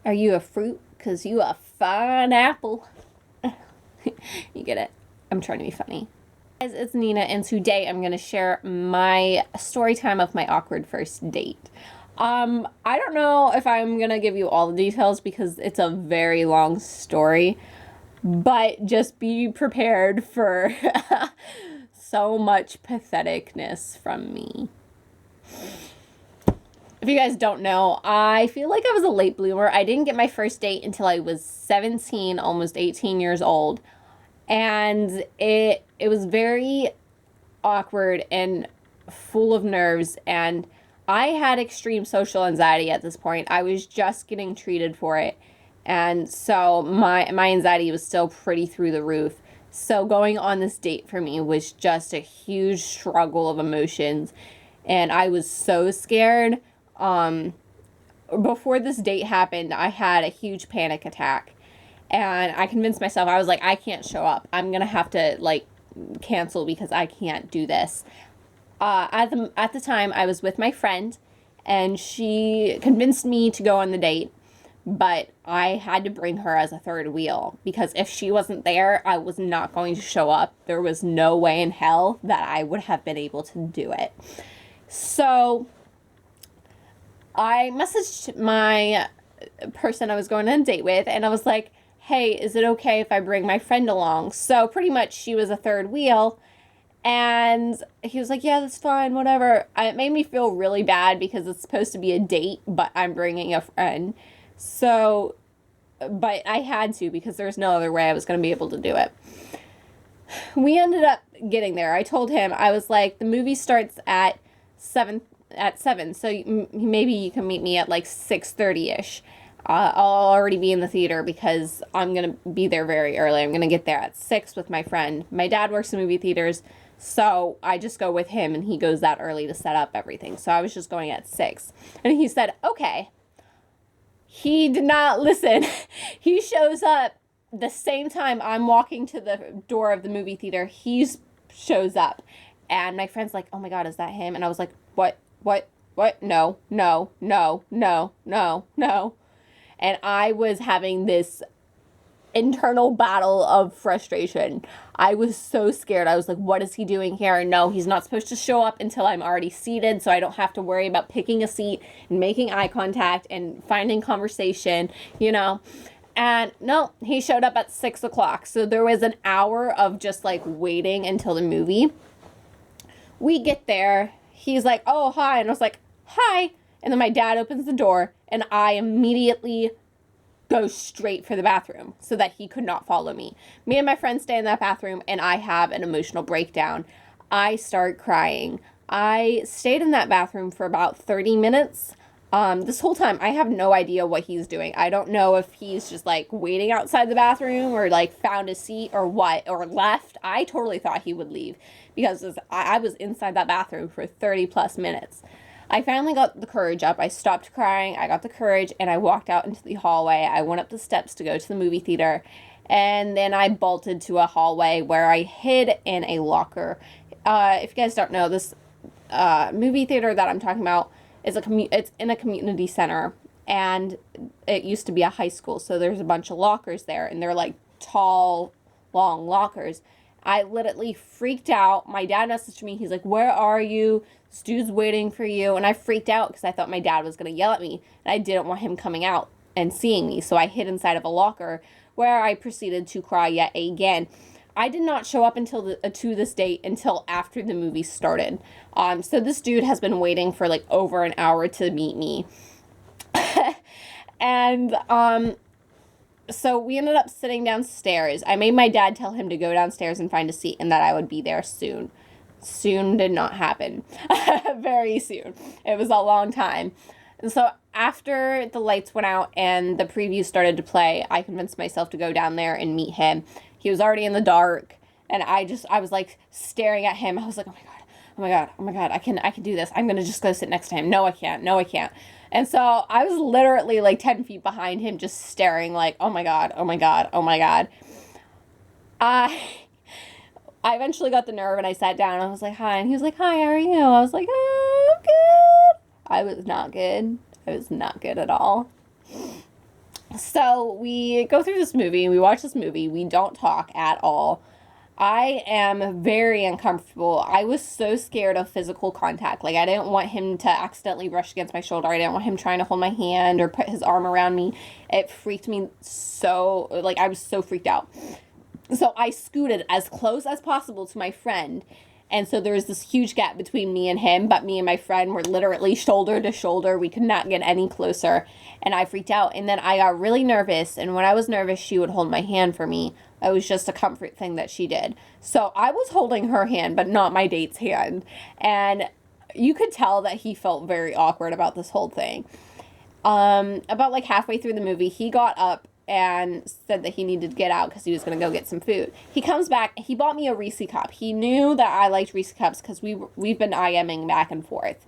Are you a fruit? 'Cause you a fine apple. You get it. I'm trying to be funny. Guys, it's Nina, and today I'm going to share my story time of my awkward first date. I don't know if I'm going to give you all the details because it's a very long story, but just be prepared for so much patheticness from me. If you guys don't know, I feel like I was a late bloomer. I didn't get my first date until I was 17, almost 18 years old. And it was very awkward and full of nerves, and I had extreme social anxiety at this point. I was just getting treated for it, and so my anxiety was still pretty through the roof. So going on this date for me was just a huge struggle of emotions, and I was so scared. Before this date happened, I had a huge panic attack. And I convinced myself, I was like, I can't show up. I'm going to have to, like, cancel because I can't do this. At the time, I was with my friend, and she convinced me to go on the date. But I had to bring her as a third wheel because if she wasn't there, I was not going to show up. There was no way in hell that I would have been able to do it. So I messaged my person I was going on a date with, and I was like, hey, is it okay if I bring my friend along? So pretty much she was a third wheel, and he was like, yeah, that's fine, whatever. It made me feel really bad because it's supposed to be a date, but I'm bringing a friend. So, but I had to because there's no other way I was going to be able to do it. We ended up getting there. I told him, I was like, the movie starts at 7, so maybe you can meet me at like 6:30ish. I'll already be in the theater because I'm going to be there very early. I'm going to get there at 6 with my friend. My dad works in movie theaters, so I just go with him, and he goes that early to set up everything. So I was just going at 6. And he said, okay. He did not listen. He shows up the same time I'm walking to the door of the movie theater. He shows up. And my friend's like, oh my God, is that him? And I was like, what? No, no, no, no, no, no. And I was having this internal battle of frustration. I was so scared. I was like, what is he doing here? No, he's not supposed to show up until I'm already seated, so I don't have to worry about picking a seat and making eye contact and finding conversation, you know? And no, he showed up at 6 o'clock. So there was an hour of just like waiting until the movie. We get there. He's like, oh, hi. And I was like, hi. And then my dad opens the door, and I immediately go straight for the bathroom so that he could not follow me. Me and my friend stay in that bathroom, and I have an emotional breakdown. I start crying. I stayed in that bathroom for about 30 minutes. This whole time, I have no idea what he's doing. I don't know if he's just, like, waiting outside the bathroom or, like, found a seat or what, or left. I totally thought he would leave because I was inside that bathroom for 30-plus minutes. I finally got the courage up. I stopped crying. I got the courage, and I walked out into the hallway. I went up the steps to go to the movie theater, and then I bolted to a hallway where I hid in a locker. If you guys don't know, this movie theater that I'm talking about is it's in a community center, and it used to be a high school, so there's a bunch of lockers there, and they're like tall, long lockers. I literally freaked out. My dad messaged me. He's like, where are you? This dude's waiting for you. And I freaked out because I thought my dad was going to yell at me. And I didn't want him coming out and seeing me. So I hid inside of a locker where I proceeded to cry yet again. I did not show up until to this date until after the movie started. So this dude has been waiting for like over an hour to meet me. And so we ended up sitting downstairs. I made my dad tell him to go downstairs and find a seat and that I would be there soon. Soon did not happen. Very soon. It was a long time. And so after the lights went out and the preview started to play, I convinced myself to go down there and meet him. He was already in the dark, and I was like staring at him. I was like, oh my God, oh my God, oh my God, I can do this. I'm going to just go sit next to him. No, I can't. No, I can't. And so I was literally like 10 feet behind him, just staring like, oh my God, oh my God, oh my God. I eventually got the nerve and I sat down and I was like, hi. And he was like, hi, how are you? I was like, oh, I'm good. I was not good. I was not good at all. So we go through this movie, we watch this movie, we don't talk at all. I am very uncomfortable. I was so scared of physical contact. Like, I didn't want him to accidentally brush against my shoulder. I didn't want him trying to hold my hand or put his arm around me. It freaked me so, like, I was so freaked out. So I scooted as close as possible to my friend. And so there was this huge gap between me and him, but me and my friend were literally shoulder to shoulder. We could not get any closer. And I freaked out. And then I got really nervous. And when I was nervous, she would hold my hand for me. It was just a comfort thing that she did. So I was holding her hand, but not my date's hand. And you could tell that he felt very awkward about this whole thing. About like halfway through the movie, he got up and said that he needed to get out because he was going to go get some food. He comes back. He bought me a Reese cup. He knew that I liked Reese cups because we've been IMing back and forth.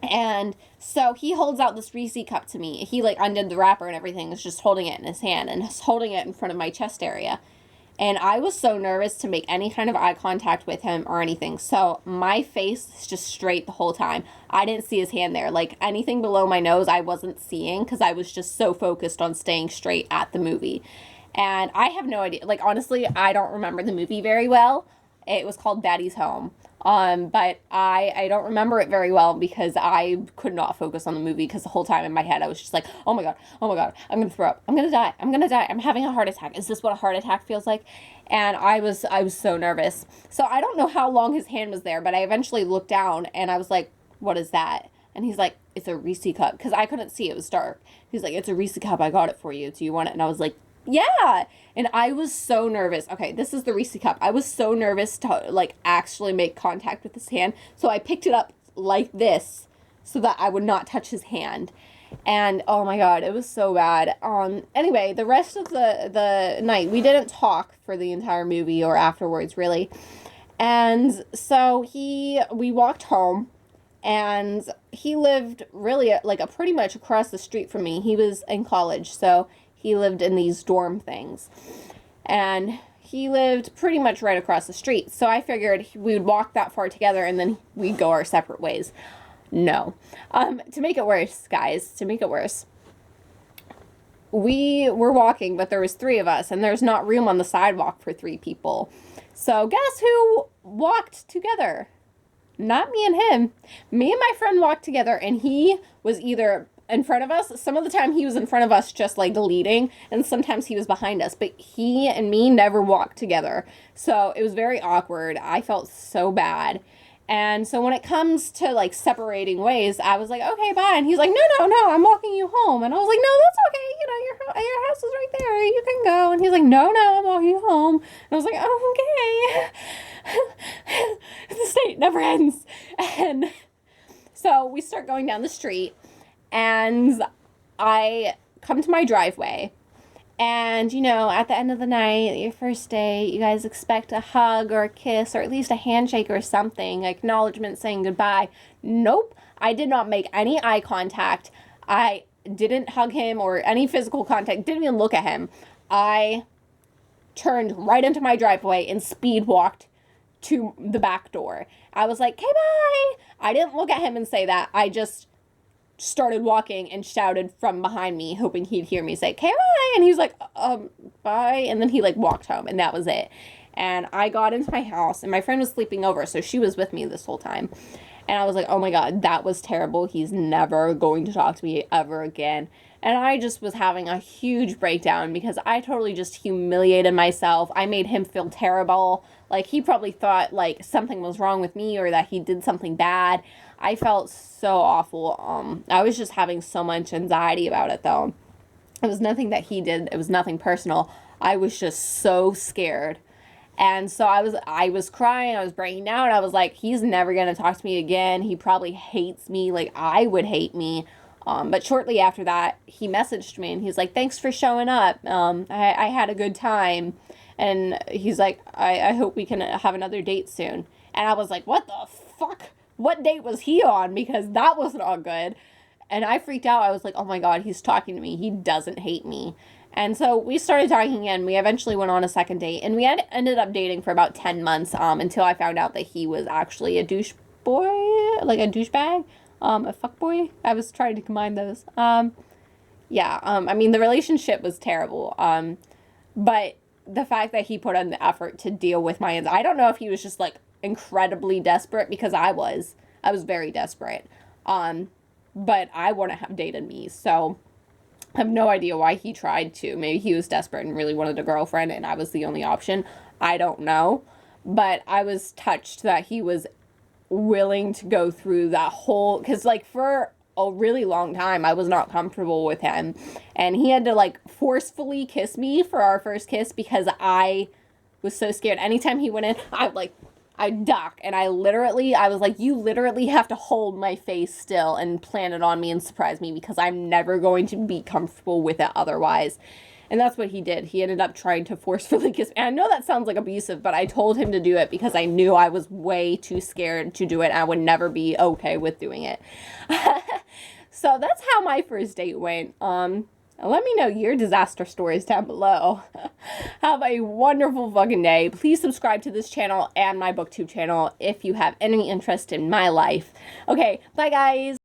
And so he holds out this Reese cup to me. He like undid the wrapper and everything. Was just holding it in his hand and holding it in front of my chest area. And I was so nervous to make any kind of eye contact with him or anything. So my face is just straight the whole time. I didn't see his hand there. Like anything below my nose, I wasn't seeing because I was just so focused on staying straight at the movie. And I have no idea. Like, honestly, I don't remember the movie very well. It was called Daddy's Home. But I don't remember it very well because I could not focus on the movie because the whole time in my head I was just like, oh my god, I'm gonna throw up, I'm gonna die, I'm having a heart attack. Is this what a heart attack feels like? And I was so nervous. So I don't know how long his hand was there, but I eventually looked down and I was like, what is that? And he's like, it's a Reese cup, because I couldn't see, it was dark. He's like, it's a Reese cup, I got it for you, do you want it? And I was like, yeah. And I was so nervous. Okay, this is the Reese cup. I was so nervous to like actually make contact with his hand. So I picked it up like this so that I would not touch his hand. And oh my god, it was so bad. Anyway, the rest of the night we didn't talk for the entire movie or afterwards really. And so we walked home, and he lived really like pretty much across the street from me. He was in college, so he lived in these dorm things. And he lived pretty much right across the street. So I figured we would walk that far together and then we'd go our separate ways. No. To make it worse, guys, we were walking, but there was 3 of us, and there's not room on the sidewalk for 3 people. So guess who walked together? Not me and him. Me and my friend walked together, and he was either in front of us. Some of the time he was in front of us just like leading, and sometimes he was behind us, but he and me never walked together. So it was very awkward. I felt so bad. And so when it comes to like separating ways, I was like, okay, bye. And he's like, no, I'm walking you home. And I was like, no, that's okay. You know, your house is right there. You can go. And he's like, no, I'm walking you home. And I was like, oh, okay. This date never ends. And so we start going down the street, and I come to my driveway. And, you know, at the end of the night, your first date, you guys expect a hug or a kiss or at least a handshake or something, acknowledgement saying goodbye. Nope. I did not make any eye contact. I didn't hug him or any physical contact. Didn't even look at him. I turned right into my driveway and speed walked to the back door. I was like, okay, bye. I didn't look at him and say that. I just started walking and shouted from behind me, hoping he'd hear me say, okay, bye. And he was like, bye. And then he like walked home, and that was it. And I got into my house, and my friend was sleeping over, so she was with me this whole time. And I was like, oh my god, that was terrible. He's never going to talk to me ever again. And I just was having a huge breakdown because I totally just humiliated myself. I made him feel terrible. Like, he probably thought like something was wrong with me or that he did something bad. I felt so awful. I was just having so much anxiety about it, though. It was nothing that he did. It was nothing personal. I was just so scared. And so I was crying. I was breaking down. I was like, he's never going to talk to me again. He probably hates me like I would hate me. But shortly after that, he messaged me, and he's like, thanks for showing up. I had a good time. And he's like, I hope we can have another date soon. And I was like, what the fuck? What date was he on? Because that was not good. And I freaked out. I was like, oh my god, he's talking to me. He doesn't hate me. And so we started talking again. We eventually went on a second date. And we ended up dating for about 10 months until I found out that he was actually a douche boy. Like a douchebag. A fuck boy. I was trying to combine those. Yeah, I mean, the relationship was terrible. But the fact that he put in the effort to deal with my I don't know if he was just like incredibly desperate, because I was very desperate. Um, but I wouldn't have dated me, so I have no idea why he tried to. Maybe he was desperate and really wanted a girlfriend, and I was the only option. I don't know, but I was touched that he was willing to go through that whole, because like for a really long time I was not comfortable with him, and he had to like forcefully kiss me for our first kiss because I was so scared. Anytime he went in, I duck, and I was like, you literally have to hold my face still and plant it on me and surprise me, because I'm never going to be comfortable with it otherwise. And that's what he did. He ended up trying to forcefully kiss me. And I know that sounds like abusive, but I told him to do it because I knew I was way too scared to do it, and I would never be okay with doing it. So that's how my first date went. Let me know your disaster stories down below. Have a wonderful fucking day. Please subscribe to this channel and my booktube channel if you have any interest in my life. Okay, bye guys.